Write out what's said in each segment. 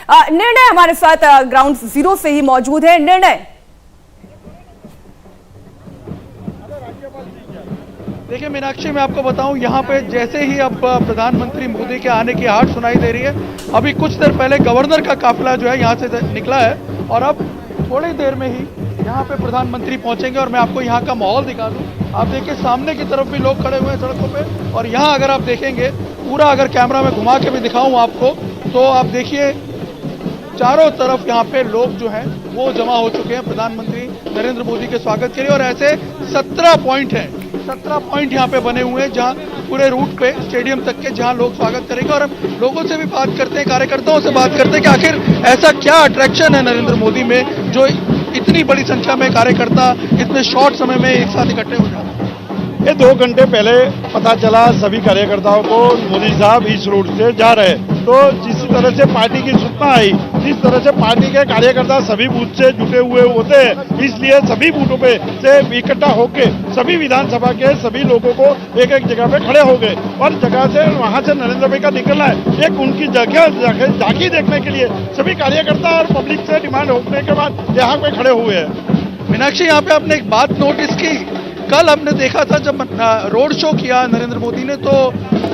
निर्णय हमारे साथ ग्राउंड जीरो से ही मौजूद है। निर्णय देखिए मीनाक्षी, मैं आपको बताऊं, यहाँ पे जैसे ही अब प्रधानमंत्री मोदी के आने की आहट सुनाई दे रही है, अभी कुछ देर पहले गवर्नर का काफिला जो है यहाँ से निकला है और अब थोड़ी देर में ही यहाँ पे प्रधानमंत्री पहुँचेंगे। और मैं आपको यहाँ का माहौल दिखा दूँ। आप देखिए सामने की तरफ भी लोग खड़े हुए हैं सड़कों पे, और यहाँ अगर आप देखेंगे पूरा, अगर कैमरा में घुमा के भी दिखाऊँ आपको, तो आप देखिए चारों तरफ यहाँ पे लोग जो हैं वो जमा हो चुके हैं प्रधानमंत्री नरेंद्र मोदी के स्वागत के लिए। और ऐसे 17 पॉइंट हैं, 17 पॉइंट यहाँ पे बने हुए हैं जहाँ पूरे रूट पे स्टेडियम तक के, जहाँ लोग स्वागत करेंगे। और हम लोगों से भी बात करते हैं, कार्यकर्ताओं से बात करते हैं कि आखिर ऐसा क्या अट्रैक्शन है नरेंद्र मोदी में जो इतनी बड़ी संख्या में कार्यकर्ता इतने शॉर्ट समय में एक साथ इकट्ठे हो जाते हैं। ये 2 घंटे पहले पता चला सभी कार्यकर्ताओं को मोदी साहब इस रूट से जा रहे हैं, तो जिस तरह से पार्टी की सूचना आई, जिस तरह से पार्टी के कार्यकर्ता सभी बूथ से जुटे हुए होते हैं, इसलिए सभी बूथों पे से इकट्ठा होके सभी विधानसभा के सभी लोगों को एक एक जगह पे खड़े हो गए और जगह से वहां से नरेंद्र भाई का निकलना है एक उनकी जगह झांकी देखने के लिए सभी कार्यकर्ता और पब्लिक से डिमांड होने के बाद यहाँ पे खड़े हुए हैं। मीनाक्षी, यहाँ पे आपने एक बात नोटिस की, कल हमने देखा था जब रोड शो किया नरेंद्र मोदी ने, तो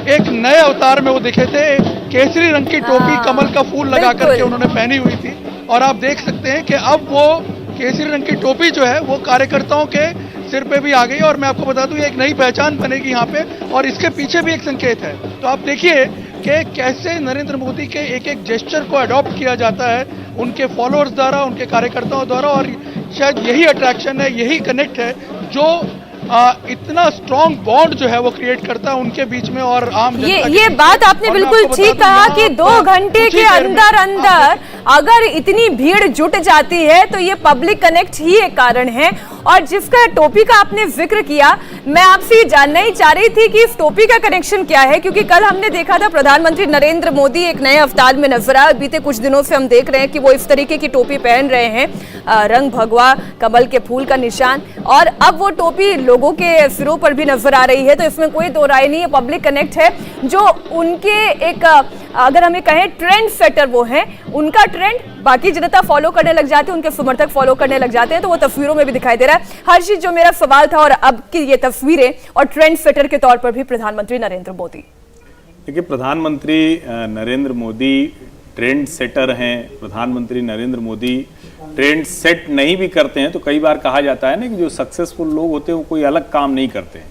एक नए अवतार में वो दिखे थे। केसरी रंग की टोपी कमल का फूल लगा करके उन्होंने पहनी हुई थी, और आप देख सकते हैं कि अब वो केसरी रंग की टोपी जो है वो कार्यकर्ताओं के सिर पे भी आ गई। और मैं आपको बता दूं, ये एक नई पहचान बनेगी यहाँ पे, और इसके पीछे भी एक संकेत है। तो आप देखिए कि कैसे नरेंद्र मोदी के एक एक जेस्चर को अडॉप्ट किया जाता है उनके फॉलोअर्स द्वारा, उनके कार्यकर्ताओं द्वारा। और शायद यही अट्रैक्शन है, यही कनेक्ट है जो इतना स्ट्रॉन्ग बॉन्ड जो है वो क्रिएट करता है उनके बीच में और आम जनता ये बात आपने बिल्कुल ठीक कहा कि 2 घंटे के अंदर अंदर अगर इतनी भीड़ जुट जाती है तो ये पब्लिक कनेक्ट ही एक कारण है। और जिसका टोपी का आपने जिक्र किया, मैं आपसे जानना ही चाह रही थी कि इस टोपी का कनेक्शन क्या है, क्योंकि कल हमने देखा था प्रधानमंत्री नरेंद्र मोदी एक नए अवतार में नजर आए। बीते कुछ दिनों से हम देख रहे हैं कि वो इस तरीके की टोपी पहन रहे हैं, रंग भगवा कमल के फूल का निशान, और अब वो टोपी लोगों के सिरों पर भी नजर आ रही है। तो इसमें कोई दो राय नहीं है, पब्लिक कनेक्ट है जो उनके एक, अगर हमें कहें ट्रेंड सेटर वो है, उनका ट्रेंड बाकी जनता फॉलो करने लग जाते हैं, उनके समर्थक फॉलो करने लग जाते हैं। तो वो तस्वीरों में भी दिखाई दे रहा है। हर्षित, जो मेरा सवाल था और अब की ये तस्वीरें और ट्रेंड सेटर के तौर पर भी प्रधानमंत्री नरेंद्र मोदी, देखिए प्रधानमंत्री नरेंद्र मोदी ट्रेंड सेटर हैं। प्रधानमंत्री नरेंद्र मोदी ट्रेंड सेट नहीं भी करते हैं तो कई बार कहा जाता है ना कि जो सक्सेसफुल लोग होते हैं वो कोई अलग काम नहीं करते हैं,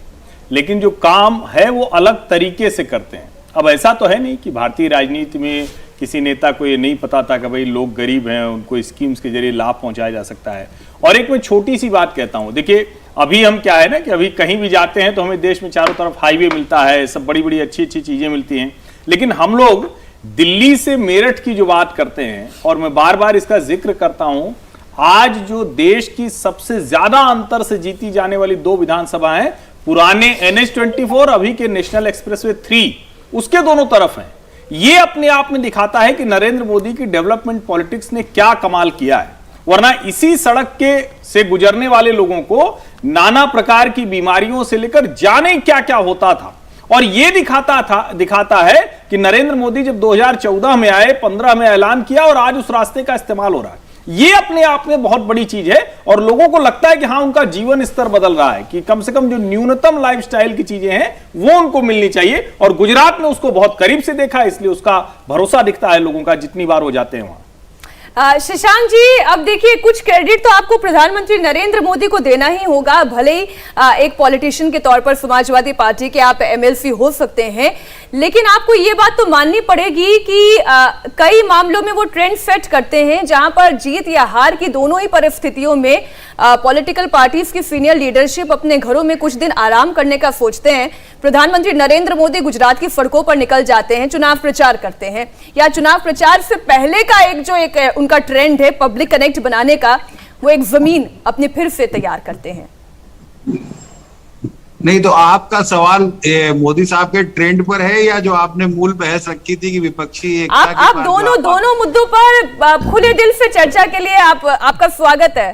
लेकिन जो काम है वो अलग तरीके से करते हैं। अब ऐसा तो है नहीं कि भारतीय राजनीति में किसी नेता को ये नहीं पता था कि भाई लोग गरीब हैं, उनको स्कीम्स के जरिए लाभ पहुंचाया जा सकता है। और एक मैं छोटी सी बात कहता हूं, देखिए अभी हम क्या है ना कि अभी कहीं भी जाते हैं तो हमें देश में चारों तरफ हाईवे मिलता है, सब बड़ी बड़ी अच्छी अच्छी चीजें मिलती हैं, लेकिन हम लोग दिल्ली से मेरठ की जो बात करते हैं, और मैं बार बार इसका जिक्र करता हूं, आज जो देश की सबसे ज्यादा अंतर से जीती जाने वाली 2 विधानसभा हैं, पुराने NH-24, अभी के नेशनल एक्सप्रेसवे 3, उसके दोनों तरफ हैं। ये अपने आप में दिखाता है कि नरेंद्र मोदी की डेवलपमेंट पॉलिटिक्स ने क्या कमाल किया है। वरना इसी सड़क के से गुजरने वाले लोगों को नाना प्रकार की बीमारियों से लेकर जाने क्या क्या होता था। और ये दिखाता है कि नरेंद्र मोदी जब 2014 में आए, 15 में ऐलान किया और आज उस रास्ते का इस्तेमाल हो रहा है। ये अपने आप में बहुत बड़ी चीज है और लोगों को लगता है कि हाँ, उनका जीवन स्तर बदल रहा है, कि कम से कम जो न्यूनतम लाइफस्टाइल की चीजें हैं वो उनको मिलनी चाहिए। और गुजरात में उसको बहुत करीब से देखा है, इसलिए उसका भरोसा दिखता है लोगों का जितनी बार वो जाते हैं वहां। शशांक जी, अब देखिए कुछ क्रेडिट तो आपको प्रधानमंत्री नरेंद्र मोदी को देना ही होगा। भले ही एक पॉलिटिशियन के तौर पर समाजवादी पार्टी के आप MLC हो सकते हैं, लेकिन आपको ये बात तो माननी पड़ेगी कि कई मामलों में वो ट्रेंड सेट करते हैं, जहां पर जीत या हार की दोनों ही परिस्थितियों में पॉलिटिकल पार्टीज की सीनियर लीडरशिप अपने घरों में कुछ दिन आराम करने का सोचते हैं। प्रधानमंत्री नरेंद्र मोदी गुजरात की सड़कों पर निकल जाते हैं, चुनाव प्रचार करते हैं, या चुनाव प्रचार से पहले का एक उनका ट्रेंड है पब्लिक कनेक्ट बनाने का, वो एक जमीन अपने फिर से तैयार करते हैं। नहीं तो आपका सवाल मोदी साहब के ट्रेंड पर है या जो आपने मूल बहस रखी थी कि विपक्षी एकता के आप दोनों मुद्दों पर खुले दिल से चर्चा के लिए आपका स्वागत है।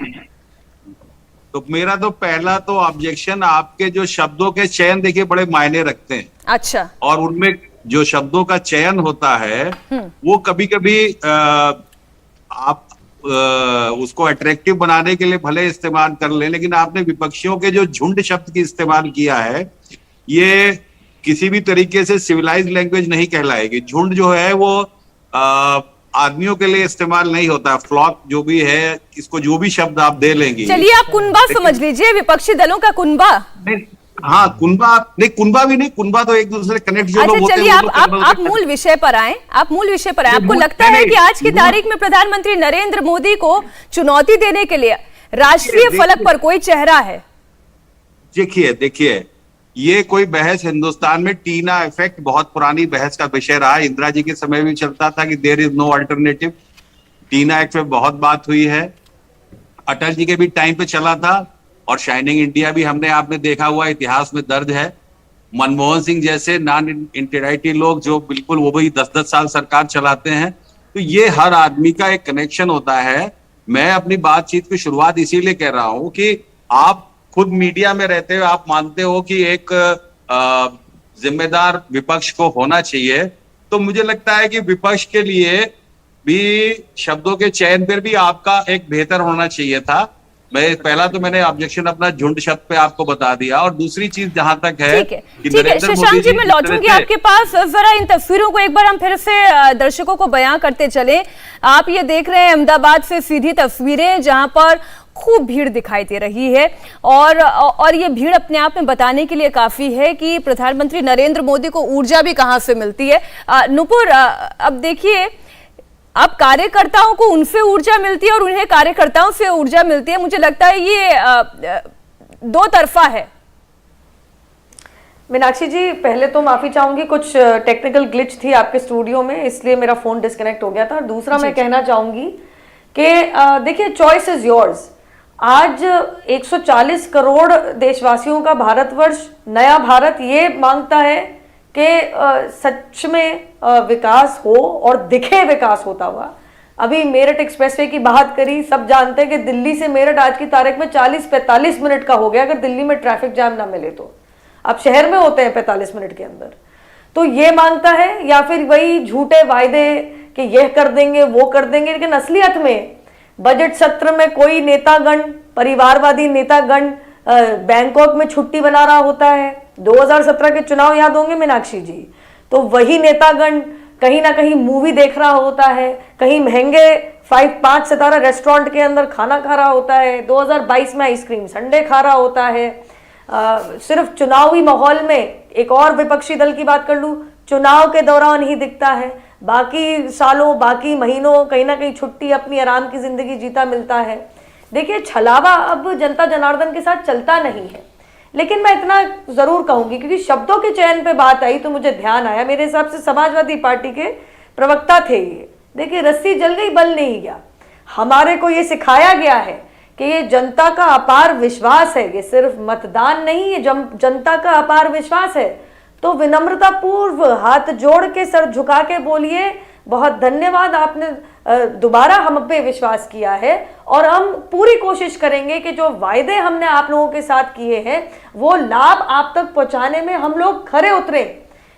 तो मेरा तो पहला तो ऑब्जेक्शन, आपके जो शब्दों के चयन देखिए बड़े मायने रखते हैं। अच्छा। और उनमें जो शब्दों का चयन होता है वो कभी कभी आप उसको अट्रैक्टिव बनाने के लिए भले इस्तेमाल कर ले, लेकिन आपने विपक्षियों के जो झुंड शब्द की इस्तेमाल किया है ये किसी भी तरीके से सिविलाइज्ड लैंग्वेज नहीं कहलाएगी। झुंड जो है वो आदमियों के लिए इस्तेमाल नहीं होता। फ्लॉक जो भी है, इसको जो भी शब्द आप दे लेंगे। चलिए आप कुनबा समझ लीजिए, विपक्षी दलों का कुनबा। हाँ, कुनबा नहीं, कुनबा भी नहीं, कुनबा तो एक दूसरे कनेक्ट जो लोग होते हैं। चलिए आप मूल विषय पर आए, आप मूल विषय पर आए। आपको लगता है कि आज की तारीख में प्रधानमंत्री नरेंद्र मोदी को चुनौती देने के लिए राष्ट्रीय फलक पर कोई चेहरा है? देखिए ये कोई बहस हिंदुस्तान में टीना इफेक्ट बहुत पुरानी बहस का विषय रहा है। इंदिरा जी के समय भी चलता था कि there is no alternative. TINA act पे बहुत बात हुई है, अटल जी के भी टाइम पे चला था, और शाइनिंग इंडिया भी हमने आपने देखा हुआ इतिहास में दर्ज है। मनमोहन सिंह जैसे नॉन इंटेराइटी लोग जो बिल्कुल वो भी 10-10 साल सरकार चलाते हैं। तो ये हर आदमी का एक कनेक्शन होता है। मैं अपनी बातचीत की शुरुआत इसीलिए कह रहा हूं कि आप खुद मीडिया में रहते हुए आप मानते हो कि एक जिम्मेदार विपक्ष को होना चाहिए, तो मुझे लगता है कि विपक्ष के लिए भी शब्दों के चयन पर भी आपका एक बेहतर होना चाहिए था। पहला तो मैंने ऑब्जेक्शन अपना झुंड शब्द पे आपको बता दिया, और दूसरी चीज जहां तक है ठीक है शशांक जी, मैं लौटूंगी आपके पास। जरा इन तस्वीरों को एक बार हम फिर से दर्शकों को बयां करते चले। आप ये देख रहे हैं अहमदाबाद से सीधी तस्वीरें, जहां पर खूब भीड़ दिखाई दे रही है, और ये भीड़ अपने आप में बताने के लिए काफी है कि प्रधानमंत्री नरेंद्र मोदी को ऊर्जा भी कहां से मिलती है। नुपुर, अब देखिए, अब कार्यकर्ताओं को उनसे ऊर्जा मिलती है और उन्हें कार्यकर्ताओं से ऊर्जा मिलती है। मुझे लगता है ये दो तरफा है। मीनाक्षी जी, पहले तो माफी चाहूंगी, कुछ टेक्निकल ग्लिच थी आपके स्टूडियो में, इसलिए मेरा फोन डिस्कनेक्ट हो गया था। दूसरा मैं कहना चाहूंगी कि देखिए, चॉइस इज योर्स। आज 140 करोड़ देशवासियों का भारतवर्ष, नया भारत, ये मांगता है कि सच में विकास हो और दिखे विकास होता हुआ। अभी मेरठ एक्सप्रेसवे की बात करी, सब जानते हैं कि दिल्ली से मेरठ आज की तारीख में 40-45 मिनट का हो गया, अगर दिल्ली में ट्रैफिक जाम ना मिले तो। अब शहर में होते हैं 45 मिनट के अंदर। तो ये मांगता है, या फिर वही झूठे वायदे कि यह कर देंगे वो कर देंगे, लेकिन असलियत में बजट सत्र में कोई नेतागण, परिवारवादी नेतागण बैंकॉक में छुट्टी बना रहा होता है। 2017 के चुनाव याद होंगे मीनाक्षी जी, तो वही नेतागण कहीं ना कहीं मूवी देख रहा होता है, कहीं महंगे 5 सितारा रेस्टोरेंट के अंदर खाना खा रहा होता है, 2022 में आइसक्रीम संडे खा रहा होता है। सिर्फ चुनावी माहौल में, एक और विपक्षी दल की बात कर लूं, चुनाव के दौरान ही दिखता है, बाकी सालों, बाकी महीनों कहीं ना कहीं छुट्टी, अपनी आराम की जिंदगी जीता मिलता है। देखिए, छलावा अब जनता जनार्दन के साथ चलता नहीं है। लेकिन मैं इतना जरूर कहूंगी, क्योंकि शब्दों के चयन पे बात आई तो मुझे ध्यान आया, मेरे हिसाब से समाजवादी पार्टी के प्रवक्ता थे ये। देखिए, रस्सी जल गई, बल नहीं गया। हमारे को ये सिखाया गया है कि ये जनता का अपार विश्वास है, ये सिर्फ मतदान नहीं है, जनता का अपार विश्वास है। तो विनम्रता पूर्व हाथ जोड़ के, सर झुका के बोलिए, बहुत धन्यवाद, आपने दोबारा हम पे विश्वास किया है, और हम पूरी कोशिश करेंगे कि जो वायदे हमने आप लोगों के साथ किए हैं वो लाभ आप तक पहुंचाने में हम लोग खरे उतरे।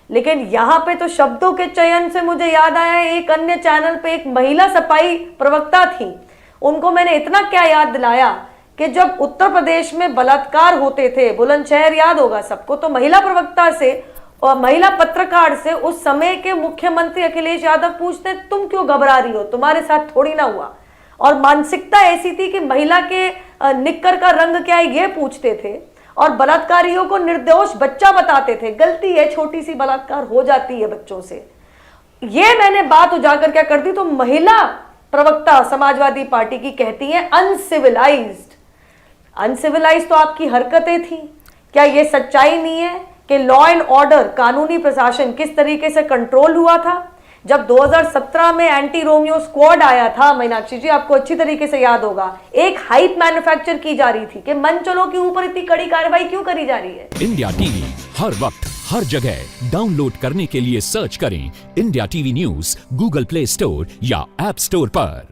लेकिन यहाँ पे तो शब्दों के चयन से मुझे याद आया, एक अन्य चैनल पे एक महिला सफाई प्रवक्ता थी, उनको मैंने इतना क्या याद दिलाया कि जब उत्तर प्रदेश में बलात्कार होते थे, बुलंदशहर याद होगा सबको, तो महिला प्रवक्ता से और महिला पत्रकार से उस समय के मुख्यमंत्री अखिलेश यादव पूछते, तुम क्यों घबरा रही हो, तुम्हारे साथ थोड़ी ना हुआ। और मानसिकता ऐसी थी कि महिला के निक्कर का रंग क्या है ये पूछते थे, और बलात्कारियों को निर्दोष बच्चा बताते थे। गलती है, छोटी सी बलात्कार हो जाती है बच्चों से। ये मैंने बात उजागर क्या कर दी, तो महिला प्रवक्ता समाजवादी पार्टी की कहती है अनसिविलाइज्ड। अनसिविलाइज्ड तो आपकी हरकतें थी। क्या ये सच्चाई नहीं है कि लॉ एंड ऑर्डर, कानूनी प्रशासन किस तरीके से कंट्रोल हुआ था? जब 2017 में एंटी रोमियो स्क्वाड आया था, मीनाक्षी जी आपको अच्छी तरीके से याद होगा, एक हाइप मैन्युफैक्चर की जा रही थी कि मंचलों के ऊपर इतनी कड़ी कार्रवाई क्यों करी जा रही है। इंडिया टीवी हर वक्त हर जगह डाउनलोड करने के लिए सर्च करें India TV news Google play store या ऐप स्टोर पर।